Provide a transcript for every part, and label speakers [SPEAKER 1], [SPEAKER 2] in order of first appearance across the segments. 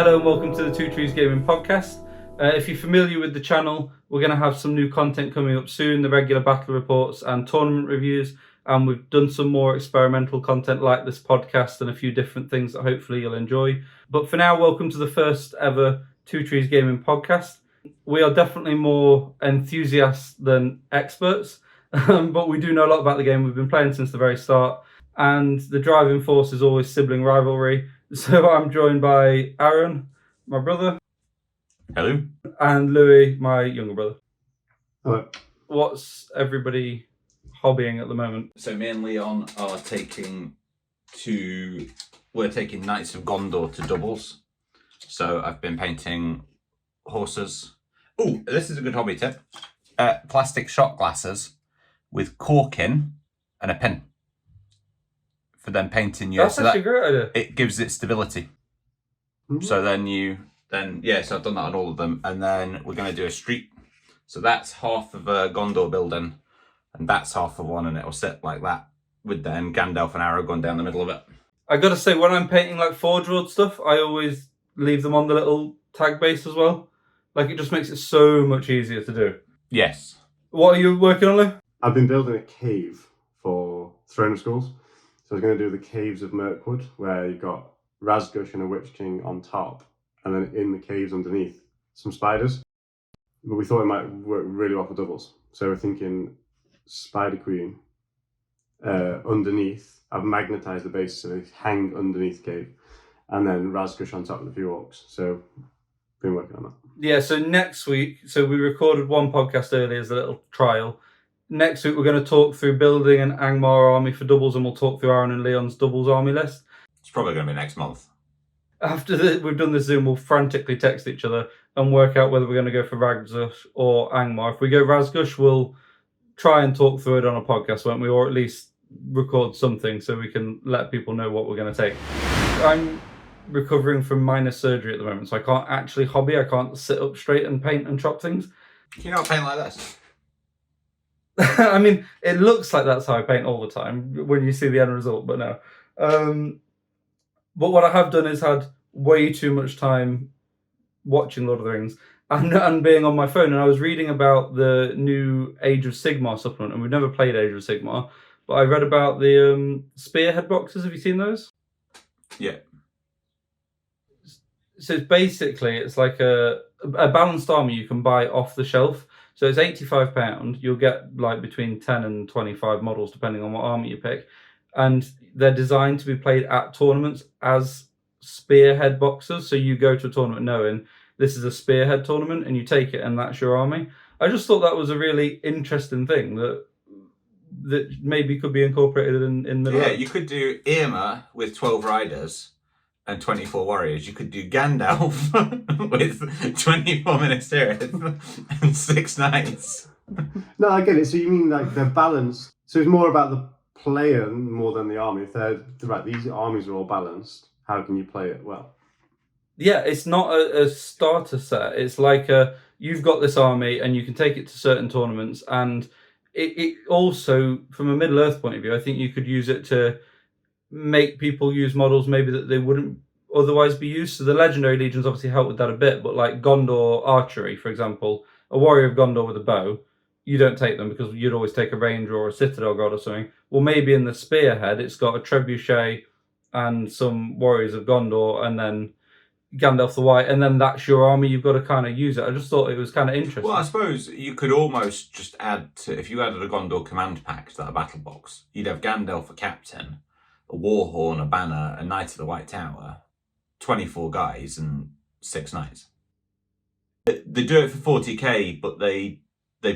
[SPEAKER 1] Hello and welcome to the Two Trees Gaming Podcast. If you're familiar with the channel, we're going to have some new content coming up soon, the regular battle reports and tournament reviews, and we've done some more experimental content like this podcast and a few different things that hopefully you'll enjoy. But for now, welcome to the first ever Two Trees Gaming Podcast. We are definitely more enthusiasts than experts, but we do know a lot about the game. We've been playing since the very start, and the driving force is always sibling rivalry. So I'm joined by Aaron, my brother.
[SPEAKER 2] Hello.
[SPEAKER 1] And Louis, my younger brother.
[SPEAKER 3] Hello.
[SPEAKER 1] What's everybody hobbying at the moment?
[SPEAKER 2] So me and Leon are taking Knights of Gondor to doubles. So I've been painting horses. Oh, this is a good hobby tip. Plastic shot glasses with cork in and a pin. For then painting your...
[SPEAKER 1] That's actually a great idea.
[SPEAKER 2] It gives it stability. Mm-hmm. So so I've done that on all of them. And then we're going to do a street. So that's half of a Gondor building. And that's half of one. And it'll sit like that. With then Gandalf and Aragorn down the middle of it.
[SPEAKER 1] I got to say, when I'm painting like Forge World stuff, I always leave them on the little tag base as well. Like, it just makes it so much easier to do.
[SPEAKER 2] Yes.
[SPEAKER 1] What are you working on, Lou?
[SPEAKER 3] I've been building a cave for Throne of Skulls. So I was going to do the Caves of Mirkwood, where you've got Razgush and a Witch King on top, and then in the caves underneath, some spiders. But we thought it might work really well for doubles. So we're thinking Spider Queen underneath. I've magnetised the base so they hang underneath the cave, and then Razgush on top of the few orcs. So been working on that.
[SPEAKER 1] Yeah, so next week, so we recorded one podcast earlier as a little trial. Next week, we're going to talk through building an Angmar army for doubles, and we'll talk through Aaron and Leon's doubles army list.
[SPEAKER 2] It's probably going to be next month.
[SPEAKER 1] After we've done the Zoom, we'll frantically text each other and work out whether we're going to go for Razgush or Angmar. If we go Razgush, we'll try and talk through it on a podcast, won't we? Or at least record something so we can let people know what we're going to take. I'm recovering from minor surgery at the moment, so I can't actually hobby. I can't sit up straight and paint and chop things.
[SPEAKER 2] Can you not paint like this?
[SPEAKER 1] I mean, it looks like that's how I paint all the time when you see the end result, but no. But what I have done is had way too much time watching Lord of the Rings and being on my phone. And I was reading about the new Age of Sigmar supplement, and we've never played Age of Sigmar, but I read about the spearhead boxes. Have you seen those?
[SPEAKER 2] Yeah.
[SPEAKER 1] So it's like a balanced army you can buy off the shelf. So it's £85. You'll get like between 10 and 25 models, depending on what army you pick. And they're designed to be played at tournaments as spearhead boxes. So you go to a tournament knowing this is a spearhead tournament and you take it and that's your army. I just thought that was a really interesting thing that maybe could be incorporated in Middle-earth.
[SPEAKER 2] Yeah, you could do Irma with 12 riders and 24 warriors. You could do Gandalf with 24 ministerials and 6 knights.
[SPEAKER 3] No, I get it. So you mean like they're balanced. So it's more about the player more than the army. If they're right, these armies are all balanced. How can you play it well?
[SPEAKER 1] Yeah, it's not a starter set. It's like you've got this army and you can take it to certain tournaments. And it also, from a Middle-earth point of view, I think you could use it to make people use models maybe that they wouldn't otherwise be used. So the Legendary Legions obviously help with that a bit, but like Gondor archery, for example, a warrior of Gondor with a bow, you don't take them because you'd always take a ranger or a citadel god or something. Well, maybe in the spearhead, it's got a trebuchet and some warriors of Gondor and then Gandalf the White, and then that's your army. You've got to kind of use it. I just thought it was kind of interesting.
[SPEAKER 2] Well, I suppose you could almost just add to, if you added a Gondor command pack to that battle box, you'd have Gandalf a captain, a warhorn, a banner, a knight of the White Tower, 24 guys and 6 knights. They do it for 40k, but they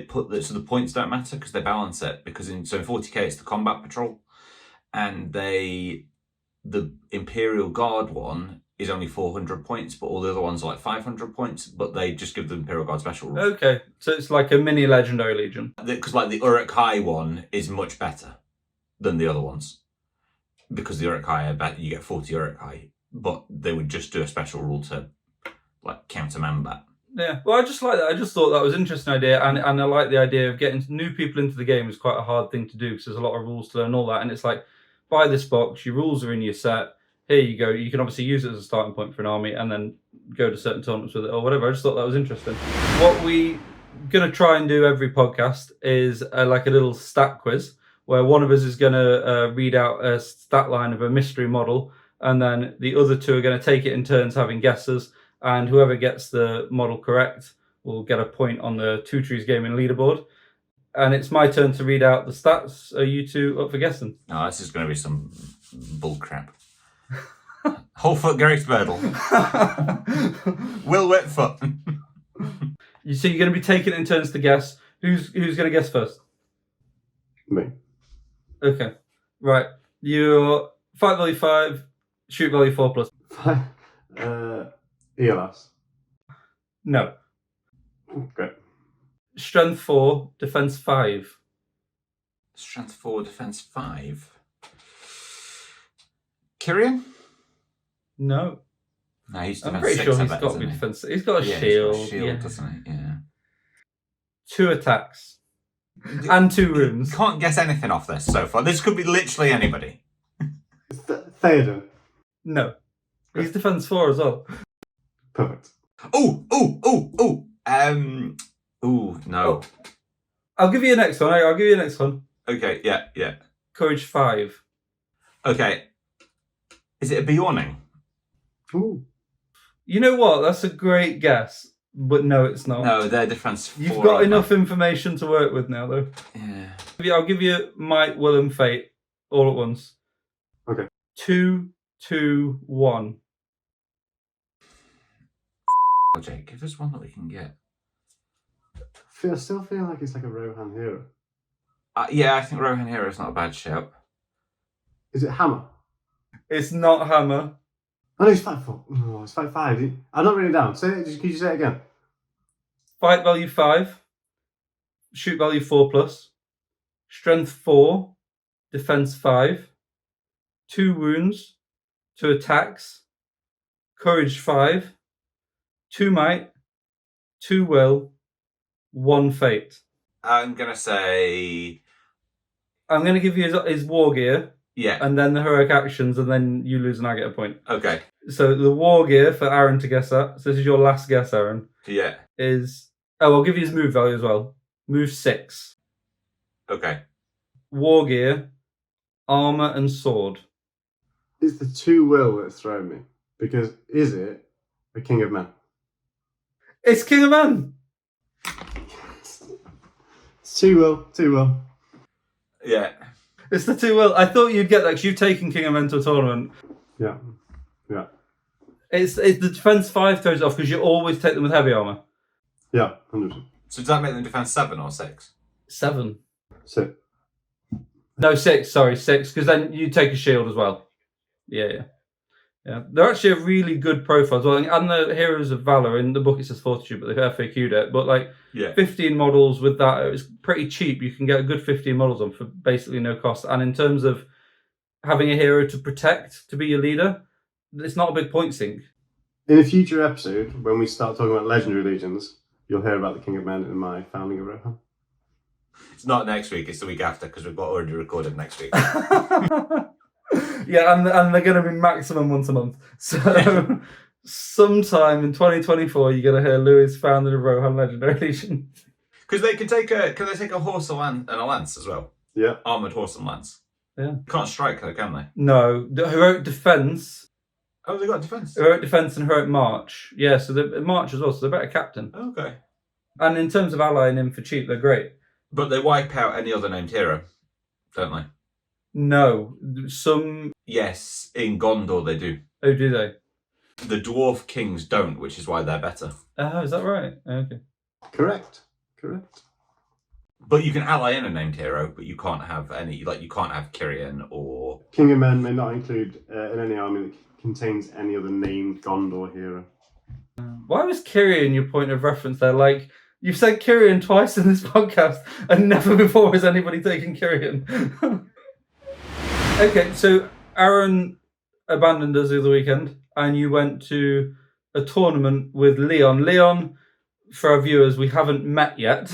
[SPEAKER 2] put so the points don't matter because they balance it, because in 40k it's the combat patrol, and the Imperial Guard one is only 400 points, but all the other ones are like 500 points, but they just give the Imperial Guard special rules.
[SPEAKER 1] Okay, so it's like a mini Legendary Legion.
[SPEAKER 2] Because like the Uruk-hai one is much better than the other ones. Because the Uruk-hai, I bet you get 40 Uruk-hai, but they would just do a special rule to like countermand that.
[SPEAKER 1] Yeah, well, I just like that. I just thought that was an interesting idea, and I like the idea of getting new people into the game is quite a hard thing to do because there's a lot of rules to learn and all that, and it's like, buy this box, your rules are in your set, here you go. You can obviously use it as a starting point for an army and then go to certain tournaments with it or whatever. I just thought that was interesting. What we going to try and do every podcast is like a little stat quiz where one of us is going to read out a stat line of a mystery model, and then the other two are going to take it in turns having guesses, and whoever gets the model correct will get a point on the Two Trees Gaming leaderboard. And it's my turn to read out the stats. Are you two up for guessing?
[SPEAKER 2] No, this is going to be some bull crap. Whole foot Grace Birdle. Will Whitfoot.
[SPEAKER 1] So you're going to be taking it in turns to guess. Who's going to guess first?
[SPEAKER 3] Me.
[SPEAKER 1] Okay. Right. You're fight value 5, shoot value 4+.
[SPEAKER 3] ELS.
[SPEAKER 1] No.
[SPEAKER 3] Great.
[SPEAKER 1] Strength 4, defense 5.
[SPEAKER 2] Strength 4, defense 5. Kyrian?
[SPEAKER 1] No.
[SPEAKER 2] No, he's
[SPEAKER 1] I'm
[SPEAKER 2] defense
[SPEAKER 1] pretty
[SPEAKER 2] 6,
[SPEAKER 1] sure
[SPEAKER 2] I
[SPEAKER 1] he's
[SPEAKER 2] bet,
[SPEAKER 1] got to
[SPEAKER 2] isn't
[SPEAKER 1] be
[SPEAKER 2] he?
[SPEAKER 1] defense. He's got a
[SPEAKER 2] Yeah,
[SPEAKER 1] shield.
[SPEAKER 2] he's got a shield,
[SPEAKER 1] Yeah.
[SPEAKER 2] doesn't he? Yeah.
[SPEAKER 1] 2 attacks. And 2 wounds.
[SPEAKER 2] Can't guess anything off this so far. This could be literally anybody.
[SPEAKER 3] Theoden.
[SPEAKER 1] No. He's defense 4 as well.
[SPEAKER 3] Perfect.
[SPEAKER 2] Oh, no.
[SPEAKER 1] I'll give you a next one. I'll give you a next one.
[SPEAKER 2] Okay, yeah.
[SPEAKER 1] Courage 5.
[SPEAKER 2] Okay. Is it a Bjorning?
[SPEAKER 3] Ooh.
[SPEAKER 1] You know what? That's a great guess. But no, it's not.
[SPEAKER 2] No, they're defense 4.
[SPEAKER 1] You've got enough information to work with now, though.
[SPEAKER 2] Yeah.
[SPEAKER 1] I'll give you Might, Will, and Fate all at once.
[SPEAKER 3] Okay.
[SPEAKER 1] 2, 2, 1.
[SPEAKER 2] Jake, give us one that we can get.
[SPEAKER 3] I still feel like it's like a Rohan hero.
[SPEAKER 2] Yeah, I think Rohan Hero is not a bad shout.
[SPEAKER 3] Is it Hammer?
[SPEAKER 1] It's not Hammer.
[SPEAKER 3] Oh no, it's fight 4. No, it's fight 5. I'm not written it down. Say it. Could you say it again?
[SPEAKER 1] Fight value 5. Shoot value 4+. Strength 4. Defense 5. 2 wounds. 2 attacks. Courage 5. 2 might. 2 will. 1 fate.
[SPEAKER 2] I'm going to say...
[SPEAKER 1] I'm going to give you his war gear,
[SPEAKER 2] Yeah.
[SPEAKER 1] and then the heroic actions, and then you lose and I get a point.
[SPEAKER 2] Okay.
[SPEAKER 1] So the war gear for Aaron to guess at, so this is your last guess, Aaron,
[SPEAKER 2] Yeah.
[SPEAKER 1] is... Oh, I'll give you his move value as well. Move 6.
[SPEAKER 2] Okay.
[SPEAKER 1] War gear, armour and sword.
[SPEAKER 3] It's the 2 will that's thrown me. Because is it a King of Men?
[SPEAKER 1] It's King of Men!
[SPEAKER 3] It's 2 will. 2 will.
[SPEAKER 2] Yeah.
[SPEAKER 1] It's the 2 will. I thought you'd get that because you've taken King of Men to a tournament.
[SPEAKER 3] Yeah.
[SPEAKER 1] It's the defense 5 throws it off because you always take them with heavy armour.
[SPEAKER 3] Yeah, 100%.
[SPEAKER 2] So does that make them defense 7 or 6?
[SPEAKER 1] 7.
[SPEAKER 3] 6.
[SPEAKER 1] No, 6. Sorry, 6. Because then you take a shield as well. Yeah. They're actually a really good profile as well. And the Heroes of Valor, in the book it says Fortitude, but they've FAQ'd it. But like 15 models with that, it's pretty cheap. You can get a good 15 models on for basically no cost. And in terms of having a hero to protect, to be your leader, it's not a big point sink.
[SPEAKER 3] In a future episode, when we start talking about Legendary Legions, you'll hear about the King of Men and my founding of Rohan.
[SPEAKER 2] It's not next week, it's the week after, because we've got already recorded next week.
[SPEAKER 1] Yeah, and they're going to be maximum once a month. So sometime in 2024, you're going to hear Lewis founded of Rohan Legendary Legion.
[SPEAKER 2] Because they can take a horse and a lance as well.
[SPEAKER 3] Yeah.
[SPEAKER 2] Armoured horse and lance.
[SPEAKER 1] Yeah.
[SPEAKER 2] Can't strike though, can they?
[SPEAKER 1] No, the heroic defense.
[SPEAKER 2] Oh, they got defense.
[SPEAKER 1] Heroic defense and heroic march. Yeah, so they're march as well, so they're better captain.
[SPEAKER 2] Okay.
[SPEAKER 1] And in terms of allying in for cheap, they're great.
[SPEAKER 2] But they wipe out any other named hero, don't they?
[SPEAKER 1] No, some...
[SPEAKER 2] Yes, in Gondor they do.
[SPEAKER 1] Oh, do they?
[SPEAKER 2] The dwarf kings don't, which is why they're better.
[SPEAKER 1] Oh, is that right? Okay.
[SPEAKER 3] Correct.
[SPEAKER 2] But you can ally in a named hero, but you can't have any, like you can't have Kyrian or...
[SPEAKER 3] King of Men may not include in any army that contains any other named Gondor hero.
[SPEAKER 1] Why was Kyrian your point of reference there? Like, you've said Kyrian twice in this podcast, and never before has anybody taken Kyrian. Okay, so Aaron abandoned us the other weekend, and you went to a tournament with Leon. Leon, for our viewers, we haven't met yet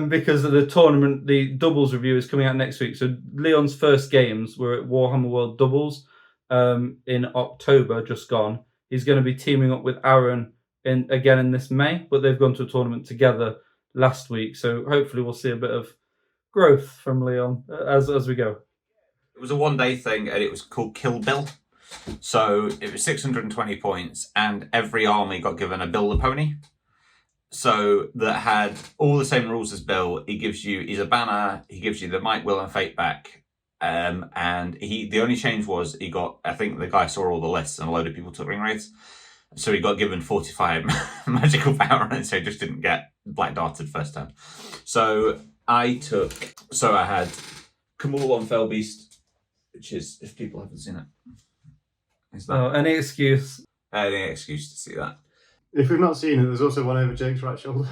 [SPEAKER 1] because of the tournament. The doubles review is coming out next week. So Leon's first games were at Warhammer World Doubles in October, just gone. he's going to be teaming up with Aaron again in this May, but they've gone to a tournament together last week. So hopefully we'll see a bit of growth from Leon as we go.
[SPEAKER 2] It was a one-day thing, and it was called Kill Bill. So it was 620 points, and every army got given a Bill the Pony. So that had all the same rules as Bill. He's a banner, he gives you the might, will, and fate back. And the only change was I think the guy saw all the lists and a load of people took ring raids. So he got given 45 magical power, and so he just didn't get black darted first turn. So I had Kamul on Fell Beast, which is, if people haven't seen it, is that
[SPEAKER 1] any excuse?
[SPEAKER 2] Any excuse to see that.
[SPEAKER 3] If we've not seen it, there's also one over Jake's right shoulder.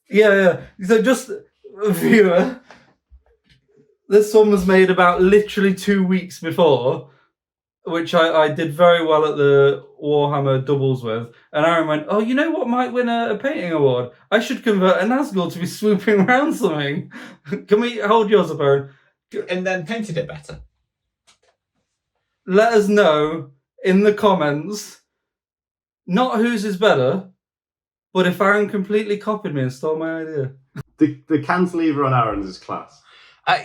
[SPEAKER 1] Yeah. So just a viewer, this one was made about literally 2 weeks before, which I did very well at the Warhammer doubles with. And Aaron went, oh, you know what might win a painting award? I should convert a Nazgul to be swooping around something. Can we hold yours up, Aaron?
[SPEAKER 2] And then painted it better.
[SPEAKER 1] Let us know in the comments, not whose is better, but if Aaron completely copied me and stole my idea.
[SPEAKER 3] The cantilever on Aaron's is class.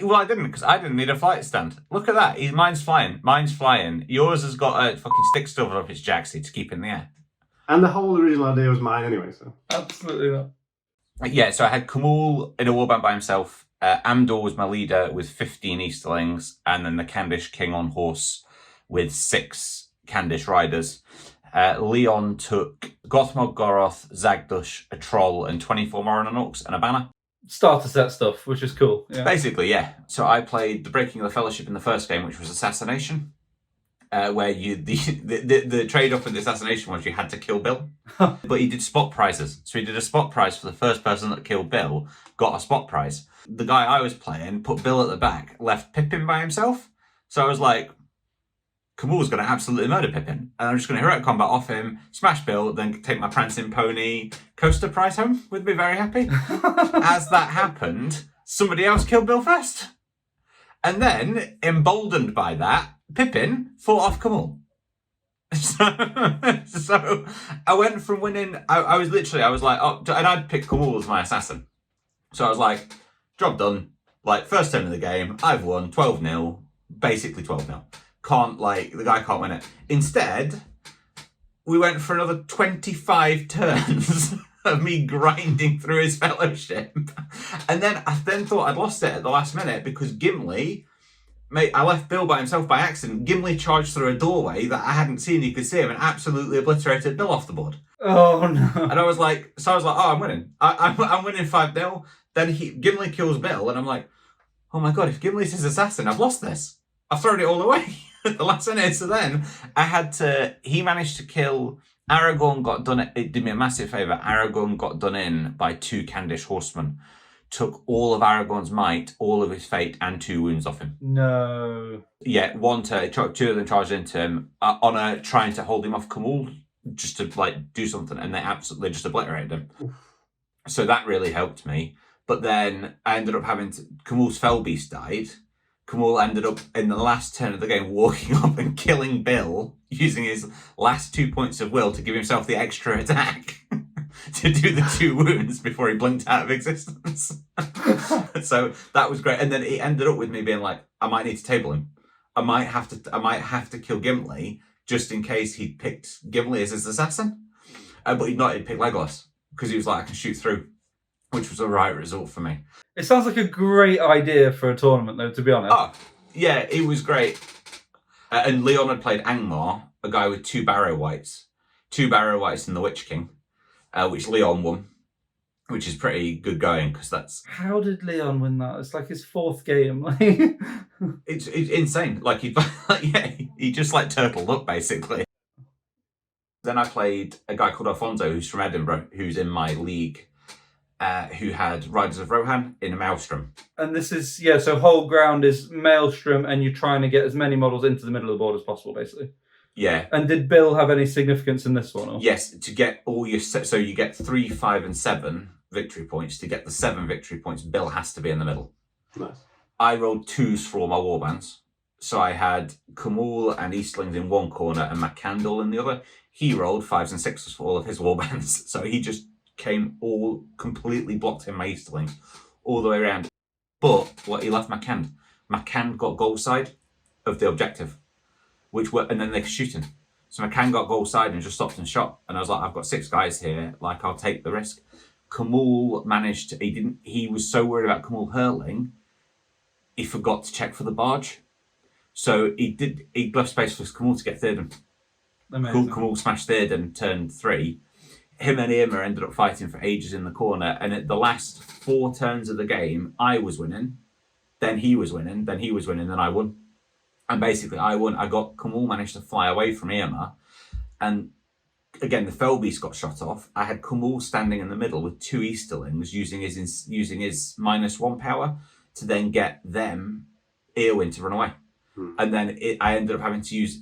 [SPEAKER 2] Well, I didn't, because I didn't need a flight stand. Look at that. Mine's flying. Yours has got a fucking stick stuffed up its jacksie to keep in the air.
[SPEAKER 3] And the whole original idea was mine anyway, so.
[SPEAKER 1] Absolutely not.
[SPEAKER 2] Yeah, so I had Kamul in a warband by himself. Amdor was my leader with 15 Easterlings, and then the Candish King on horse with 6 Candish riders. Leon took Gothmog, Goroth, Zagdush, a troll, and 24 Morin and Orcs, and a banner.
[SPEAKER 1] Starter set stuff, which is cool. Yeah.
[SPEAKER 2] Basically, yeah. So I played the Breaking of the Fellowship in the first game, which was Assassination, where the trade-off with the Assassination was you had to kill Bill. But he did spot prizes. So he did a spot prize for the first person that killed Bill, got a spot prize. The guy I was playing put Bill at the back, left Pippin by himself. So I was like, Kamul's going to absolutely murder Pippin. And I'm just going to heroic combat off him, smash Bill, then take my prancing pony coaster prize home. Would be very happy. As that happened, somebody else killed Bill first. And then, emboldened by that, Pippin fought off Kamul. So I went from winning, I was like, oh, and I'd picked Kamul as my assassin. So I was like, job done. Like, first turn of the game, I've won 12-0, basically 12-0. The guy can't win it. Instead, we went for another 25 turns of me grinding through his fellowship. And then I thought I'd lost it at the last minute because Gimli, I left Bill by himself by accident. Gimli charged through a doorway that I hadn't seen. You could see him and absolutely obliterated Bill off the board.
[SPEAKER 1] Oh, no.
[SPEAKER 2] And I was like, oh, I'm winning. I'm winning 5-0. Then Gimli kills Bill, and I'm like, oh my God, if Gimli's his assassin, I've lost this. I've thrown it all away at the last minute. So then he managed to kill Aragorn, got done. It did me a massive favour. Aragorn got done in by 2 Candish horsemen. Took all of Aragorn's might, all of his fate, and 2 wounds off him.
[SPEAKER 1] No.
[SPEAKER 2] Yeah, 2 of them charged into him trying to hold him off Kamul, just to do something, and they just obliterated him. Oof. So that really helped me. But then I ended up Kamul's Fellbeast died. Kamul ended up in the last turn of the game walking up and killing Bill, using his last 2 points of will to give himself the extra attack to do the 2 wounds before he blinked out of existence. So that was great. And then it ended up with me being like, I might need to table him. I might have to kill Gimli just in case he'd picked Gimli as his assassin. But he'd picked Legolas because he was like, I can shoot through, which was the right result for me.
[SPEAKER 1] It sounds like a great idea for a tournament, though, to be honest.
[SPEAKER 2] Oh, yeah, it was great. And Leon had played Angmar, a guy with 2 Barrow Wights. 2 Barrow Wights and the Witch King, which Leon won, which is pretty good going, because that's...
[SPEAKER 1] How did Leon win that? It's like his 4th game.
[SPEAKER 2] It's insane. He just turtled up, basically. Then I played a guy called Alfonso, who's from Edinburgh, who's in my league, who had Riders of Rohan in a Maelstrom.
[SPEAKER 1] And this is, so whole ground is Maelstrom, and you're trying to get as many models into the middle of the board as possible, basically.
[SPEAKER 2] Yeah.
[SPEAKER 1] And did Bill have any significance in this one? Or?
[SPEAKER 2] Yes, to get all your... So you get 3, 5, and 7 victory points. To get the 7 victory points, Bill has to be in the middle.
[SPEAKER 3] Nice.
[SPEAKER 2] I rolled 2s for all my warbands. So I had Kamul and Eastlings in one corner and McCandle in the other. He rolled 5s and 6s for all of his warbands. So he just came all completely blocked in my Easterlings all the way around. But what he left McCand. McCand got goal side of the objective, and then they could shoot him. So McCann got goal side and just stopped and shot. And I was like, I've got 6 guys here. Like, I'll take the risk. Kamul managed to, he was so worried about Kamul hurling, he forgot to check for the barge. So he left space for Kamul to get third. And Kamul smashed third and turned 3. Him and Irma ended up fighting for ages in the corner. And at the last 4 turns of the game, I was winning. Then he was winning. Then he was winning. Then I won. And basically, I won. Kamul managed to fly away from Irma. And again, the Felbeast got shot off. I had Kamul standing in the middle with 2 Easterlings using his -1 power to then get them Eowyn to run away. And then I ended up having to use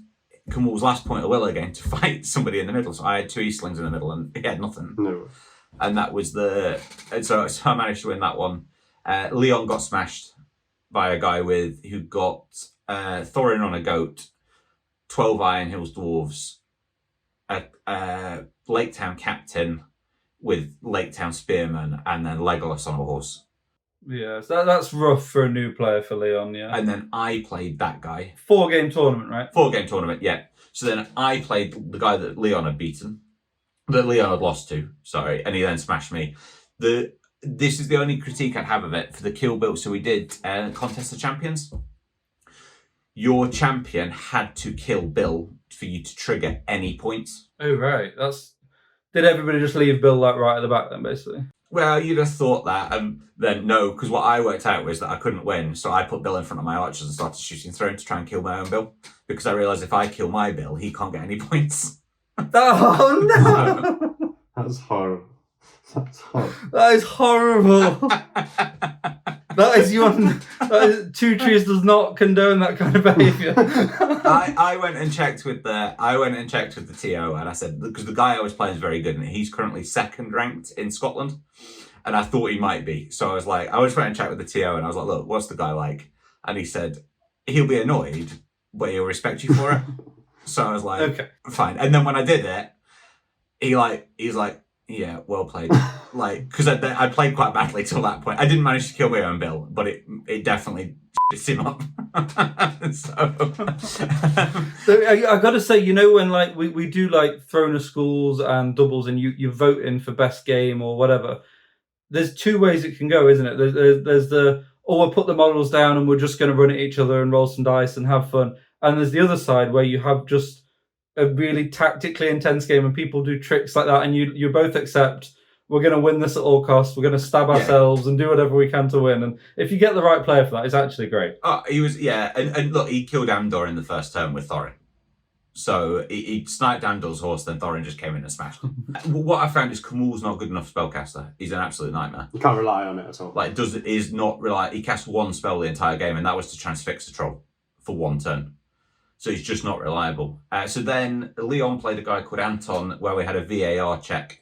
[SPEAKER 2] Kamul's last point of will again to fight somebody in the middle. So I had 2 Eastlings in the middle and he had nothing.
[SPEAKER 3] No.
[SPEAKER 2] And that was so I managed to win that one. Leon got smashed by a guy who got Thorin on a goat, 12 Iron Hills Dwarves, a Lake Town captain with Lake Town spearmen, and then Legolas on a horse.
[SPEAKER 1] Yeah, so that's rough for a new player for Leon, yeah.
[SPEAKER 2] And then I played that guy.
[SPEAKER 1] 4-game tournament, right?
[SPEAKER 2] 4-game tournament, yeah. So then I played the guy that Leon had beaten, that Leon had lost to, sorry, and he then smashed me. This is the only critique I'd have of it for the kill build. So we did Contest of Champions. Your champion had to kill Bill for you to trigger any points.
[SPEAKER 1] Oh, right. Did everybody just leave Bill like right at the back then, basically?
[SPEAKER 2] Well, you'd have thought that, and then no, because what I worked out was that I couldn't win, so I put Bill in front of my archers and started shooting through to try and kill my own Bill, because I realised if I kill my Bill, he can't get any points.
[SPEAKER 1] Oh, no!
[SPEAKER 3] That's horrible. That's horrible.
[SPEAKER 1] That is horrible. Two Trees does not condone that kind of behaviour.
[SPEAKER 2] I went and checked with the TO, and I said, because the guy I was playing is very good, and he's currently 2nd ranked in Scotland, and I thought he might be. So I just went and checked with the TO, and I was like, look, what's the guy like? And he said, he'll be annoyed, but he'll respect you for it. So I was like, okay, fine. And then when I did it, he's like, yeah, well played. Because I played quite badly till that point. I didn't manage to kill my own Bill, but it definitely s***ed him up.
[SPEAKER 1] So I got to say, when we do Throne of Schools and doubles, and you vote in for best game or whatever. There's 2 ways it can go, isn't it? There's we'll put the models down and we're just going to run at each other and roll some dice and have fun. And there's the other side where you have just a really tactically intense game and people do tricks like that, and you both accept we're going to win this at all costs, we're going to stab ourselves and do whatever we can to win. And if you get the right player for that, it's actually great.
[SPEAKER 2] Oh, he was, yeah. And look, he killed Andor in the first turn with Thorin. So he sniped Andor's horse, then Thorin just came in and smashed him. What I found is Kamul's not good enough spellcaster. He's an absolute nightmare.
[SPEAKER 3] You can't rely on it at all.
[SPEAKER 2] He cast 1 spell the entire game, and that was to transfix a troll for 1 turn. So he's just not reliable. So then Leon played a guy called Anton, where we had a VAR check.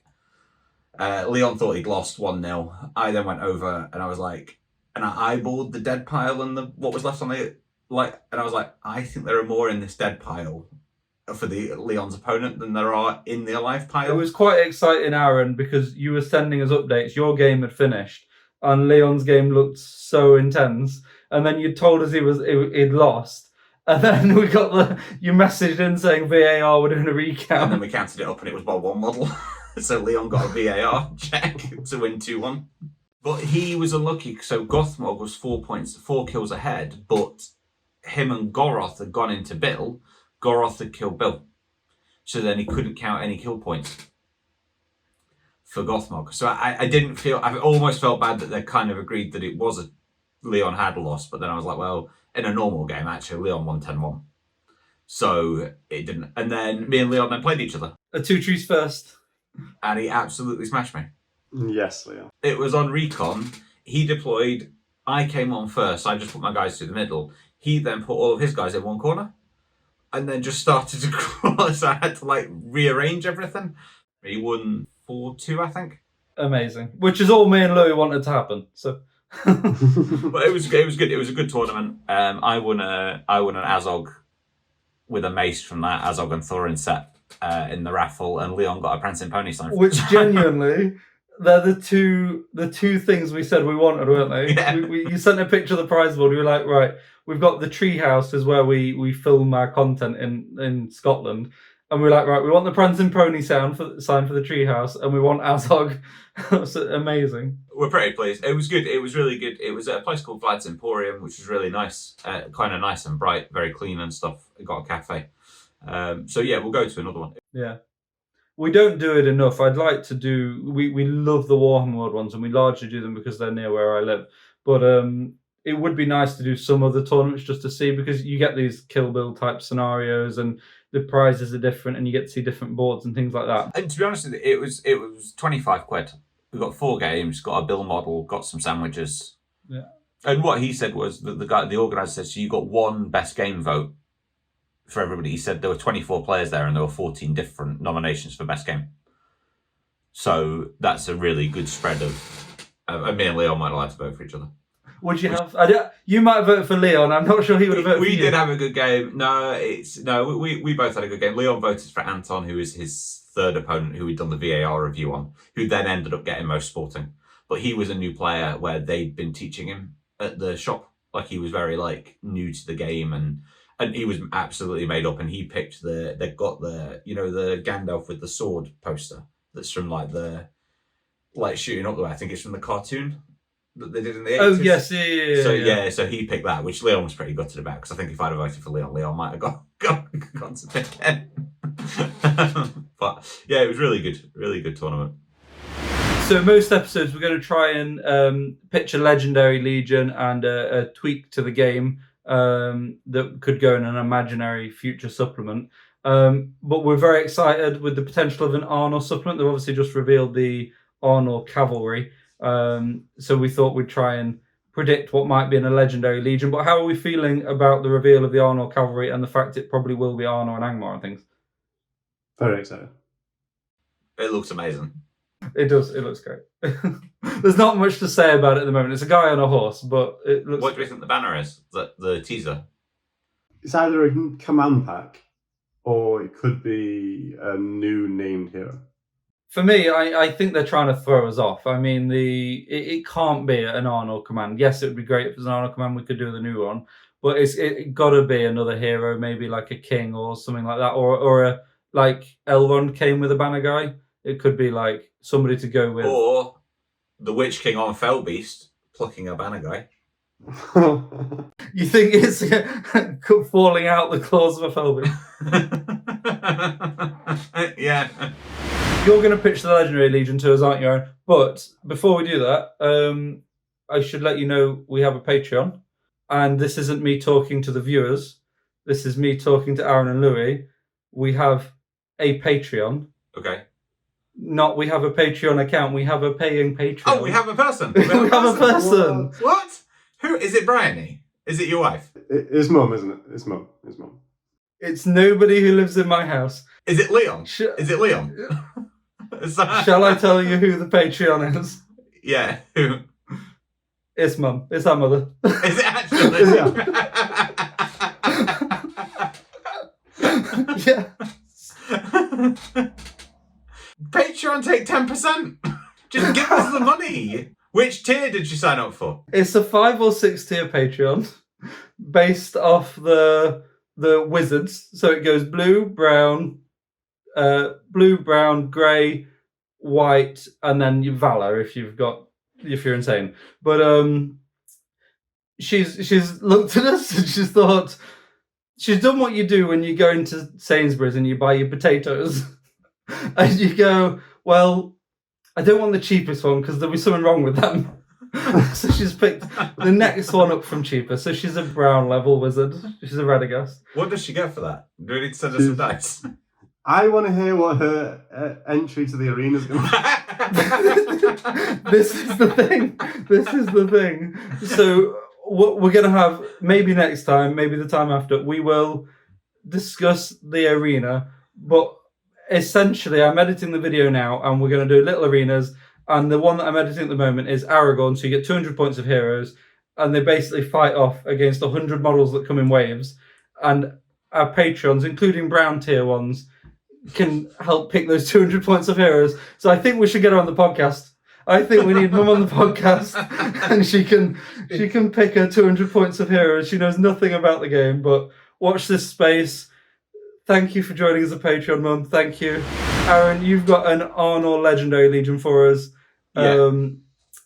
[SPEAKER 2] Leon thought he'd lost 1-0. I then went over and I was like, and I eyeballed the dead pile and what was left on and I was like, I think there are more in this dead pile for the Leon's opponent than there are in the alive pile.
[SPEAKER 1] It was quite exciting, Aaron, because you were sending us updates. Your game had finished, and Leon's game looked so intense. And then you told us he'd lost. And then we got you messaged in saying VAR, we're doing a recount.
[SPEAKER 2] And then we counted it up and it was by 1 model. So Leon got a VAR check to win 2-1. But he was unlucky. So Gothmog was 4 points, 4 kills ahead, but him and Goroth had gone into Bill. Goroth had killed Bill. So then he couldn't count any kill points for Gothmog. So I almost felt bad that they kind of agreed that it was Leon had lost, but then I was like, well, in a normal game, actually, Leon won 10-1. So it didn't. And then me and Leon then played each other.
[SPEAKER 1] A 2 trees first.
[SPEAKER 2] And he absolutely smashed me.
[SPEAKER 3] Yes, Leon.
[SPEAKER 2] It was on recon. He deployed. I came on first. So I just put my guys through the middle. He then put all of his guys in one corner. And then just started to cross. So I had to rearrange everything. He won 4-2, I think.
[SPEAKER 1] Amazing. Which is all me and Louis wanted to happen. So
[SPEAKER 2] But it was good. It was a good tournament. I won an Azog with a mace from that Azog and Thorin set in the raffle, and Leon got a prancing pony sign.
[SPEAKER 1] Which genuinely, they're the two things we said we wanted, weren't they?
[SPEAKER 2] Yeah.
[SPEAKER 1] You sent a picture of the prize board. We were like, right, we've got the treehouse is where we film our content in Scotland, and we're like, right, we want the prancing pony sign for the treehouse, and we want Azog. That's amazing.
[SPEAKER 2] We're pretty pleased. It was good. It was really good. It was at a place called Vlad's Emporium, which was really nice, kind of nice and bright, very clean and stuff. It got a cafe. So yeah, we'll go to another one.
[SPEAKER 1] Yeah. We don't do it enough. I'd like to do. We love the Warhammer World ones, and we largely do them because they're near where I live. But it would be nice to do some other tournaments just to see, because you get these Kill Bill type scenarios, and the prizes are different, and you get to see different boards and things like that.
[SPEAKER 2] And to be honest with you, it was 25 quid. We got 4 games, got a bill model, got some sandwiches.
[SPEAKER 1] Yeah.
[SPEAKER 2] And what he said was that the organizer said, so you got one best game vote for everybody. He said there were 24 players there and there were 14 different nominations for best game. So that's a really good spread of. Me and Leon might like to vote for each other.
[SPEAKER 1] Would you have? You might vote for Leon. I'm not sure he would have voted for you.
[SPEAKER 2] We did have a good game. We both had a good game. Leon voted for Anton, who was his third opponent, who we'd done the VAR review on, who then ended up getting most sporting. But he was a new player where they'd been teaching him at the shop. Like, he was very new to the game, and he was absolutely made up. And he picked they've got the Gandalf with the sword poster that's from shooting up the way. I think it's from the cartoon that they did in the 80s.
[SPEAKER 1] Oh yes, yeah.
[SPEAKER 2] So he picked that, which Leon was pretty gutted about, because I think if I'd have voted for Leon might have gone to pick him. But yeah, it was really good tournament.
[SPEAKER 1] So most episodes we're going to try and pitch a legendary legion and a tweak to the game that could go in an imaginary future supplement. But we're very excited with the potential of an Arnor supplement. They've obviously just revealed the Arnor cavalry. So we thought we'd try and predict what might be in a legendary legion. But how are we feeling about the reveal of the Arnor cavalry and the fact it probably will be Arnor and Angmar and things?
[SPEAKER 3] Very excited.
[SPEAKER 2] It looks amazing.
[SPEAKER 1] It does. It looks great. There's not much to say about it at the moment. It's a guy on a horse, but it looks.
[SPEAKER 2] What do you think the banner is? The teaser?
[SPEAKER 3] It's either a command pack or it could be a new named hero.
[SPEAKER 1] For me, I think they're trying to throw us off. I mean, it can't be an Arnor command. Yes, it would be great if it was an Arnor command. We could do the new one, but it got to be another hero, maybe like a king or something like that, or a Elrond came with a banner guy. It could be like somebody to go with,
[SPEAKER 2] or the Witch King on Fellbeast plucking a banner guy.
[SPEAKER 1] You think it's falling out the claws of a Fellbeast?
[SPEAKER 2] Yeah.
[SPEAKER 1] You're going to pitch the Legendary Legion to us, aren't you, Aaron? But before we do that, I should let you know we have a Patreon. And this isn't me talking to the viewers. This is me talking to Aaron and Louis. We have a Patreon.
[SPEAKER 2] Okay.
[SPEAKER 1] We have a Patreon account. We have a paying Patreon.
[SPEAKER 2] Oh, we have a person.
[SPEAKER 1] We have a person.
[SPEAKER 2] What? Who? Is it Bryony? Is it your wife?
[SPEAKER 3] It's Mum, isn't it? It's Mum.
[SPEAKER 1] It's nobody who lives in my house.
[SPEAKER 2] Is it Leon? Is it Leon?
[SPEAKER 1] Shall I tell you who the Patreon is?
[SPEAKER 2] Yeah, who?
[SPEAKER 1] It's Mum. It's our mother.
[SPEAKER 2] Is it actually?
[SPEAKER 1] Yeah.
[SPEAKER 2] Patreon take 10%. Just give us the money. Which tier did you sign up for?
[SPEAKER 1] It's a 5 or 6 tier Patreon based off the wizards. So it goes blue, brown, grey, white, and then your Valor if you're insane. But she's looked at us and she's thought, she's done what you do when you go into Sainsbury's and you buy your potatoes and you go, well, I don't want the cheapest one because there'll be something wrong with them. So she's picked the next one up from cheaper. So she's a brown level wizard. She's a Radagast.
[SPEAKER 2] What does she get for that? Do we need to send her some dice?
[SPEAKER 3] I want to hear what her entry to the arena is going to be.
[SPEAKER 1] This is the thing. So what we're going to have, maybe next time, maybe the time after, we will discuss the arena. But essentially, I'm editing the video now, and we're going to do little arenas, And the one that I'm editing at the moment is Aragorn, so you get 200 points of heroes, and they basically fight off against 100 models that come in waves. And our Patreons, including brown tier ones, can help pick those 200 points of heroes. So I think we should get her on the podcast. I think we need Mum on the podcast, and she can pick her 200 points of heroes. She knows nothing about the game, but watch this space. Thank you for joining as a Patreon, Mum. Thank you. Aaron, you've got an Arnor Legendary Legion for us.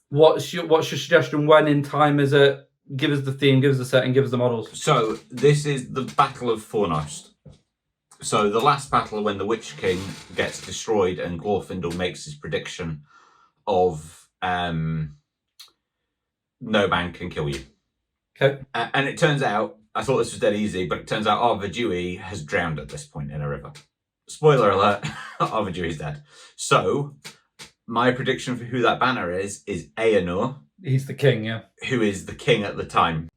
[SPEAKER 1] What's your suggestion? When in time is it? Give us the theme, give us the setting, give us the models.
[SPEAKER 2] So this is the Battle of Fornost. So the last battle when the Witch King gets destroyed and Glorfindel makes his prediction of no man can kill you.
[SPEAKER 1] Okay.
[SPEAKER 2] And it turns out, I thought this was dead easy, but it turns out Arvedui has drowned at this point in a river. Spoiler alert, Arvedui is dead. So my prediction for who that banner is Arnor.
[SPEAKER 1] He's the king, yeah.
[SPEAKER 2] Who is the king at the time.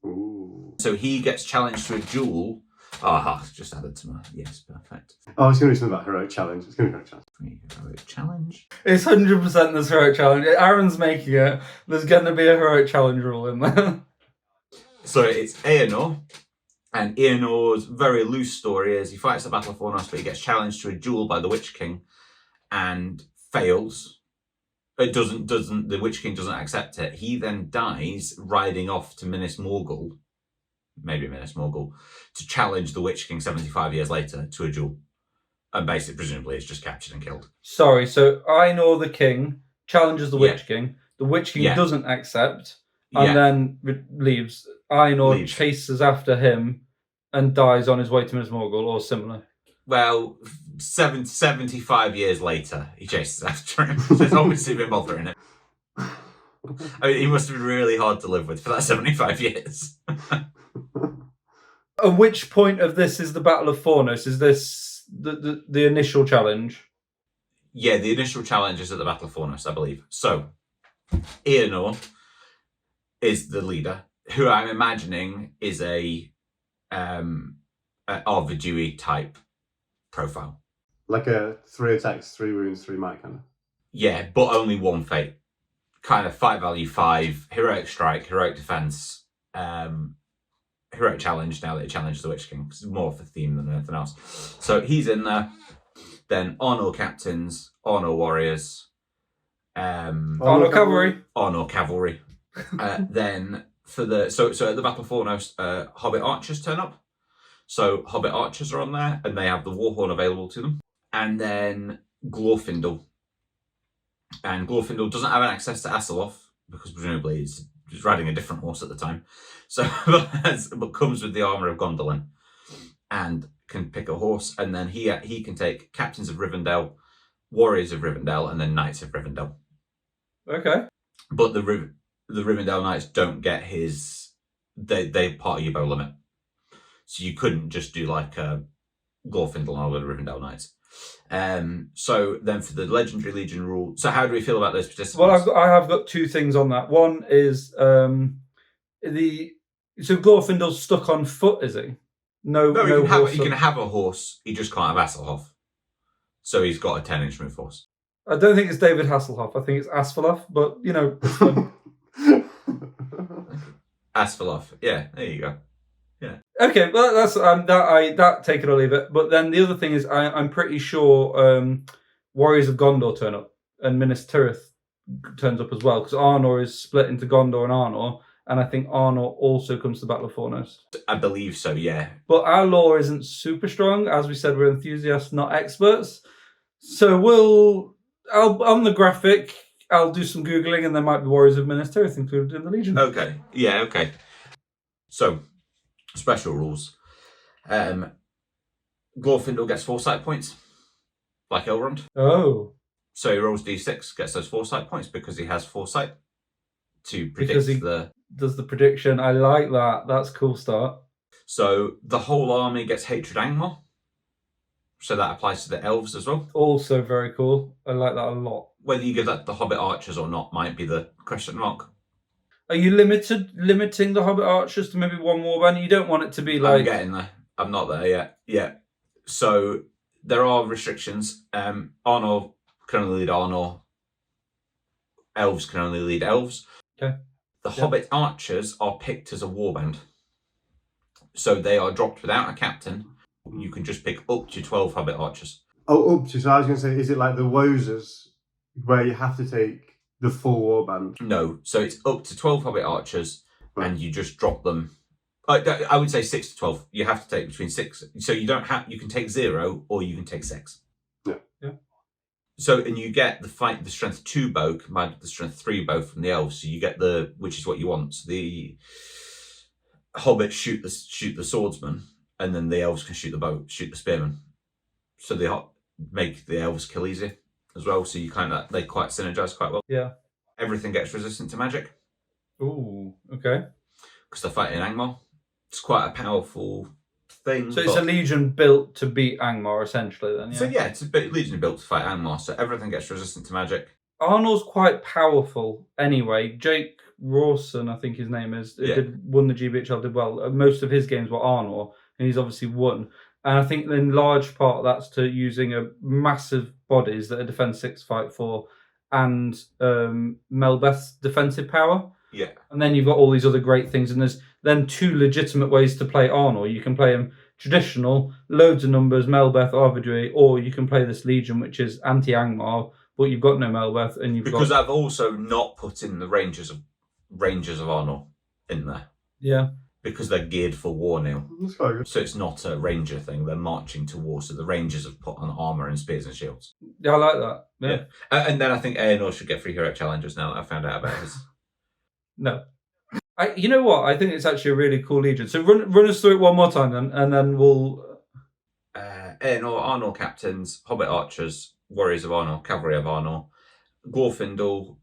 [SPEAKER 3] Ooh.
[SPEAKER 2] So he gets challenged to a duel. Just added to my... Yes, perfect.
[SPEAKER 3] Oh, it's going to be something about heroic challenge. It's going to be
[SPEAKER 2] Heroic challenge.
[SPEAKER 1] It's 100% this heroic challenge. Aaron's making it. There's going to be a heroic challenge rule in there.
[SPEAKER 2] So it's Arnor. And Arnor's very loose story is he fights the Battle of Fornost, but he gets challenged to a duel by the Witch King and fails. The Witch King doesn't accept it. He then dies riding off to Minas Morgul, to challenge the Witch King 75 years later to a duel. And basically, presumably, it's just captured and killed.
[SPEAKER 1] Sorry, so Arnor the king challenges the Witch King. The Witch King doesn't accept and then leaves. Arnor chases after him and dies on his way to Minas Morgul or similar.
[SPEAKER 2] Well, 75 years later, he chases after him. There's obviously been bothering him. I mean, he must have been really hard to live with for that 75 years.
[SPEAKER 1] At which point of this is the Battle of Fornos? Is this the initial challenge?
[SPEAKER 2] Yeah, the initial challenge is at the Battle of Fornos, I believe. So, Arnor is the leader, who I'm imagining is a Arvedui type profile.
[SPEAKER 3] like a 3 attacks, 3 wounds, 3 might kind of.
[SPEAKER 2] Yeah, but only 1 fate. Kind of fight value 5, heroic strike, heroic defense, heroic challenge now that it challenged the Witch King. It's more for theme than anything else. So he's in there. Then Arnor captains, Arnor warriors,
[SPEAKER 1] Arnor cavalry.
[SPEAKER 2] Arnor cavalry. Then for the so at the Battle of Fornos, Hobbit archers turn up. So Hobbit archers are on there, and they have the Warhorn available to them. And then Glorfindel. And Glorfindel doesn't have access to Asaloth, because presumably he's riding a different horse at the time. So, but comes with the armour of Gondolin, and can pick a horse. And then he can take Captains of Rivendell, Warriors of Rivendell, and then Knights of Rivendell.
[SPEAKER 1] Okay.
[SPEAKER 2] But the Rivendell Knights don't get his... They're part of your bow limit. So you couldn't just do like a Glorfindel or the Rivendell Knights. So then for the Legendary Legion rule, so how do we feel about those participants?
[SPEAKER 1] Well, I have got 2 things on that. One is so Glorfindel's stuck on foot, is he? No,
[SPEAKER 2] he can have a horse. He just can't have Hasselhoff. So he's got a 10-inch move horse.
[SPEAKER 1] I don't think it's David Hasselhoff. I think it's Asfaloff, but it's fun.
[SPEAKER 2] Asfaloff. Yeah, there you go. Yeah.
[SPEAKER 1] Okay, well that's that take it or leave it. But then the other thing is I'm pretty sure Warriors of Gondor turn up and Minas Tirith turns up as well, because Arnor is split into Gondor and Arnor, and I think Arnor also comes to the Battle of Fornos.
[SPEAKER 2] I believe so, yeah.
[SPEAKER 1] But our lore isn't super strong. As we said, we're enthusiasts, not experts. So on the graphic, I'll do some Googling, and there might be Warriors of Minas Tirith included in the Legion.
[SPEAKER 2] Okay, yeah, okay. So, special rules. Glorfindel gets foresight points, like Elrond.
[SPEAKER 1] Oh.
[SPEAKER 2] So he rolls d6, gets those foresight points because he has foresight to predict
[SPEAKER 1] does the prediction. I like that. That's a cool start.
[SPEAKER 2] So the whole army gets Hatred Angmar. So that applies to the elves as well.
[SPEAKER 1] Also very cool. I like that a lot.
[SPEAKER 2] Whether you give that to the Hobbit archers or not might be the question mark.
[SPEAKER 1] Are you limiting the Hobbit archers to maybe 1 warband? You don't want it to be like...
[SPEAKER 2] I'm getting there. I'm not there yet. Yeah. So there are restrictions. Arnor can only lead Arnor elves can only lead elves.
[SPEAKER 1] Okay.
[SPEAKER 2] The Hobbit archers are picked as a warband. So they are dropped without a captain. You can just pick up to 12 Hobbit archers.
[SPEAKER 3] Oh, up to. So I was going to say, is it like the Wozers where you have to take the full warband?
[SPEAKER 2] No. So it's up to 12 Hobbit archers, and you just drop them. I would say 6 to 12. You have to take between 6. So you don't have. You can take 0 or you can take 6.
[SPEAKER 3] Yeah.
[SPEAKER 2] So, and you get the strength 2 bow combined with the strength 3 bow from the elves. So you get which is what you want. So the hobbits shoot the swordsman, and then the elves can shoot the spearman. So they make the elves kill easy as well. So they quite synergize quite well.
[SPEAKER 1] Yeah.
[SPEAKER 2] Everything gets resistant to magic.
[SPEAKER 1] Ooh, okay.
[SPEAKER 2] Because they're fighting Angmar. It's quite a powerful thing.
[SPEAKER 1] So it's a legion built to beat Angmar, essentially, then, yeah?
[SPEAKER 2] So yeah, it's a legion built to fight Angmar, so everything gets resistant to magic.
[SPEAKER 1] Arnor's quite powerful anyway. Jake Rawson, I think his name is, won the GBHL, did well. Most of his games were Arnor, and he's obviously won. And I think in large part that's to using a massive bodies that are defense 6, fight 4, and Melbeth's defensive power.
[SPEAKER 2] Yeah.
[SPEAKER 1] And then you've got all these other great things, and there's then 2 legitimate ways to play Arnor. You can play him traditional, loads of numbers, Melbeth, Arvidui, or you can play this Legion, which is anti-Angmar, but you've got no Melbeth, and
[SPEAKER 2] because I've also not put in the Rangers of Arnor in there.
[SPEAKER 1] Yeah.
[SPEAKER 2] Because they're geared for war now.
[SPEAKER 3] That's quite good.
[SPEAKER 2] So it's not a ranger thing. They're marching to war. So the rangers have put on armor and spears and shields.
[SPEAKER 1] Yeah, I like that. Yeah.
[SPEAKER 2] And then I think Arnor should get free hero challenges now that I found out about his.
[SPEAKER 1] No. You know what? I think it's actually a really cool Legion. So run us through it one more time, then, and then we'll.
[SPEAKER 2] Arnor captains, Hobbit archers, warriors of Arnor, cavalry of Arnor, Glorfindel,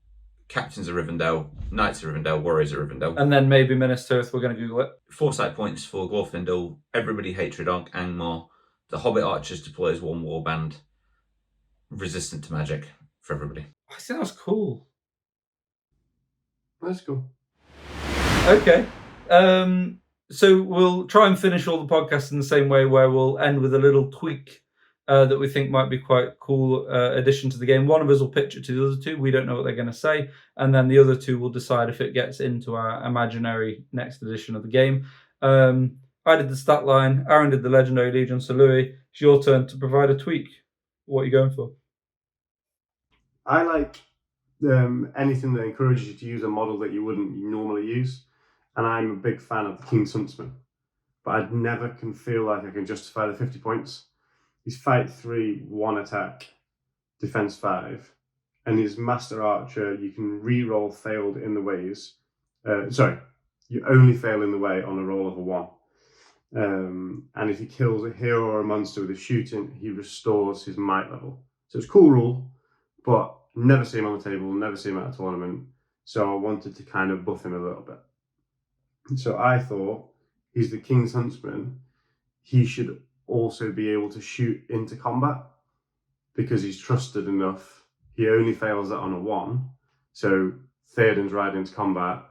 [SPEAKER 2] captains of Rivendell, knights of Rivendell, warriors of Rivendell.
[SPEAKER 1] And then maybe Minas Tirith, we're going to Google it.
[SPEAKER 2] Foresight points for Glorfindel, everybody hatred Angmar, the Hobbit archers deploy as one warband, resistant to magic for everybody.
[SPEAKER 1] I think that's cool.
[SPEAKER 3] That's cool.
[SPEAKER 1] Okay. So we'll try and finish all the podcasts in the same way, where we'll end with a little tweak that we think might be quite cool addition to the game. One of us will pitch it to the other 2. We don't know what they're going to say. And then the other 2 will decide if it gets into our imaginary next edition of the game. I did the stat line. Aaron did the Legendary Legion. So Louis, it's your turn to provide a tweak. What are you going for?
[SPEAKER 3] I like anything that encourages you to use a model that you wouldn't normally use. And I'm a big fan of the King's Huntsman. But I never can feel like I can justify the 50 points. He's fight 3, 1 attack, defense 5. And his Master Archer, you can re-roll failed in the ways. You only fail in the way on a roll of a 1. And if he kills a hero or a monster with his shooting, he restores his might level. So it's a cool rule, but never see him on the table, never see him at a tournament. So I wanted to kind of buff him a little bit. So I thought, he's the King's Huntsman. He should also be able to shoot into combat because he's trusted enough. He only fails that on a 1. So Theoden's riding into combat.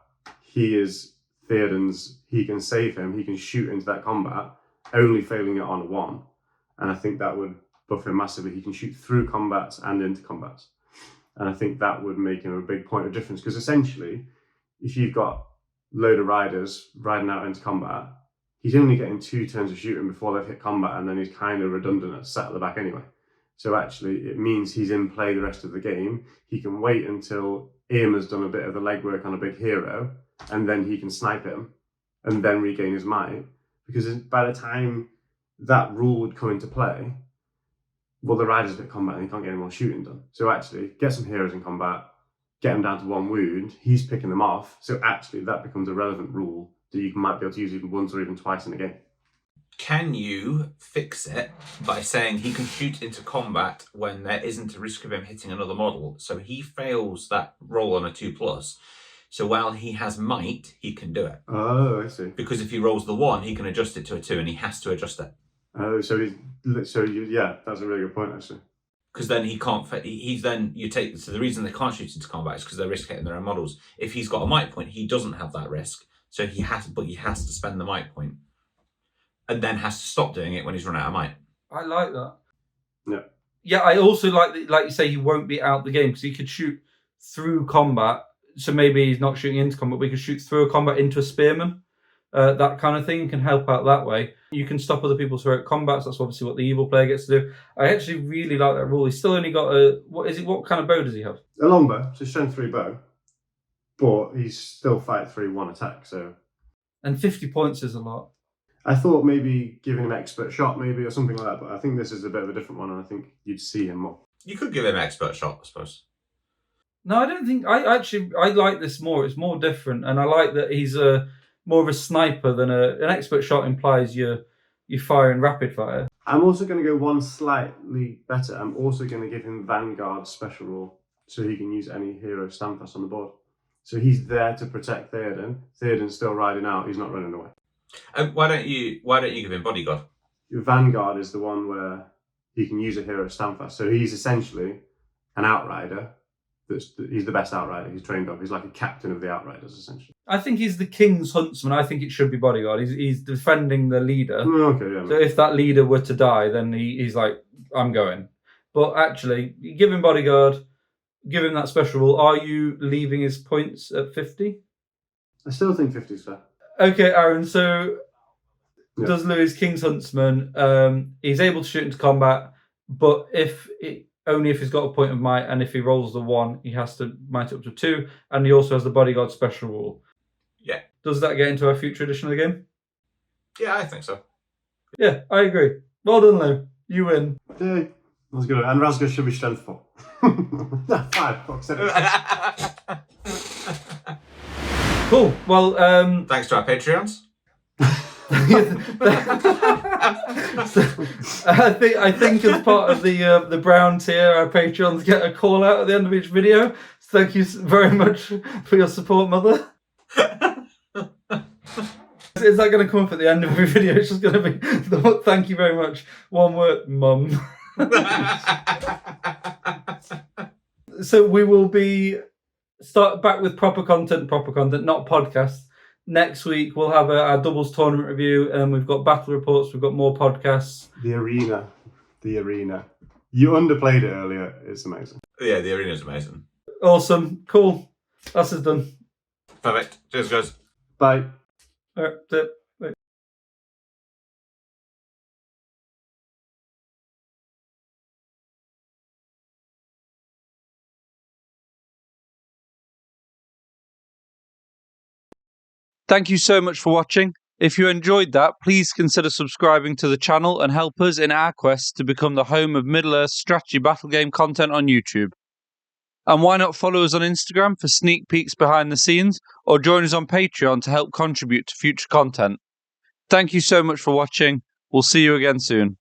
[SPEAKER 3] He is Theoden's, he can save him, he can shoot into that combat, only failing it on a 1. And I think that would buff him massively. He can shoot through combats and into combats. And I think that would make him a big point of difference because essentially, if you've got a load of riders riding out into combat, he's only getting 2 turns of shooting before they've hit combat, and then he's kind of redundant and sat at the back anyway. So actually, it means he's in play the rest of the game. He can wait until Irma's done a bit of the legwork on a big hero, and then he can snipe him, and then regain his might. Because by the time that rule would come into play, well, the rider's at combat and he can't get any more shooting done. So actually, get some heroes in combat, get him down to 1 wound, he's picking them off. So actually, that becomes a relevant rule that you might be able to use even once or even twice in a game.
[SPEAKER 2] Can you fix it by saying he can shoot into combat when there isn't a risk of him hitting another model? So he fails that roll on a 2+. So while he has might, he can do it.
[SPEAKER 3] Oh, I see.
[SPEAKER 2] Because if he rolls the 1, he can adjust it to a 2, and he has to adjust it.
[SPEAKER 3] Oh, that's a really good point, actually.
[SPEAKER 2] Because then he can't. So the reason they can't shoot into combat is because they're risk hitting their own models. If he's got a might point, he doesn't have that risk. So he has to spend the might point, and then has to stop doing it when he's run out of might.
[SPEAKER 1] I like that.
[SPEAKER 3] Yeah.
[SPEAKER 1] Yeah, I also like you say, he won't be out the game because he could shoot through combat. So maybe he's not shooting into combat. We could shoot through a combat into a spearman. That kind of thing can help out that way. You can stop other people throughout combats. That's obviously what the evil player gets to do. I actually really like that rule. He's still only got what kind of bow does he have?
[SPEAKER 3] A longbow, so strength 3 bow, but he's still fight 3, 1 attack. So,
[SPEAKER 1] and 50 points is a lot.
[SPEAKER 3] I thought maybe giving him expert shot, maybe, or something like that. But I think this is a bit of a different one, and I think you'd see him more.
[SPEAKER 2] You could give him expert shot, I suppose.
[SPEAKER 1] No, I don't think. I like this more. It's more different, and I like that he's more of a sniper than an expert shot implies you're firing rapid fire.
[SPEAKER 3] I'm also going to go one slightly better. I'm also going to give him Vanguard special rule, so he can use any hero standfast on the board. So he's there to protect Theoden. Theoden's still riding out. He's not running away.
[SPEAKER 2] Why don't you give him bodyguard?
[SPEAKER 3] Your Vanguard is the one where he can use a hero standfast. So he's essentially an outrider. He's the best outrider he's trained up. He's like a captain of the outriders, essentially.
[SPEAKER 1] I think he's the king's huntsman. I think it should be bodyguard. He's defending the leader.
[SPEAKER 3] Okay, yeah.
[SPEAKER 1] So if that leader were to die, then he's like, I'm going. But actually, you give him bodyguard, give him that special rule. Are you leaving his points at 50?
[SPEAKER 3] I still think 50 is fair.
[SPEAKER 1] Okay, Aaron, so does Louis King's huntsman. He's able to shoot into combat, but only if he's got a point of might, and if he rolls the 1, he has to might it up to 2, and he also has the bodyguard special rule.
[SPEAKER 2] Yeah.
[SPEAKER 1] Does that get into our future edition of the game?
[SPEAKER 2] Yeah, I think so.
[SPEAKER 1] Yeah, I agree. Well done, Lou. You win.
[SPEAKER 3] Yeah, that's good. And Razgar should be strength 4. 5, fuck's sake.
[SPEAKER 1] Cool. Well,
[SPEAKER 2] thanks to our Patreons.
[SPEAKER 1] I think as part of the brown tier, our Patreons get a call out at the end of each video. So thank you very much for your support, Mother. Is that going to come up at the end of every video? It's just going to be thank you very much. One word, Mum. So we will start back with proper content, not podcasts. Next week, we'll have our doubles tournament review, and we've got battle reports, we've got more podcasts.
[SPEAKER 3] The arena. You underplayed it earlier. It's amazing.
[SPEAKER 2] Yeah, the arena's amazing.
[SPEAKER 1] Awesome. Cool. That's us done.
[SPEAKER 2] Perfect. Cheers, guys.
[SPEAKER 3] Bye.
[SPEAKER 1] All right, that's it. Bye. Thank you so much for watching. If you enjoyed that, please consider subscribing to the channel and help us in our quest to become the home of Middle-earth strategy battle game content on YouTube. And why not follow us on Instagram for sneak peeks behind the scenes, or join us on Patreon to help contribute to future content. Thank you so much for watching. We'll see you again soon.